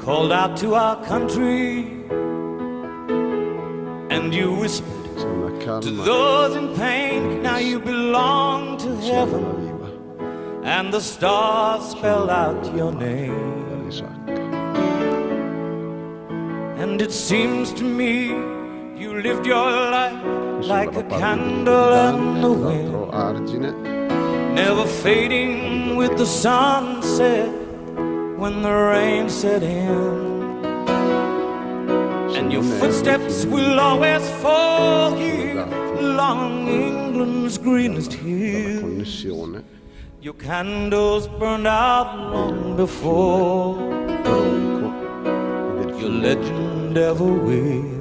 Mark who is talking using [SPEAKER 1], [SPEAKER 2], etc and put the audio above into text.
[SPEAKER 1] called out to our country, and you whispered to those in pain, now you belong to heaven, and the stars spell out your name. And it seems to me you lived your life like a candle in the wind, never fading with the sunset when the rain set in. And your footsteps will always fall here along England's greenest hills. Your candles burned out long before your legend ever will.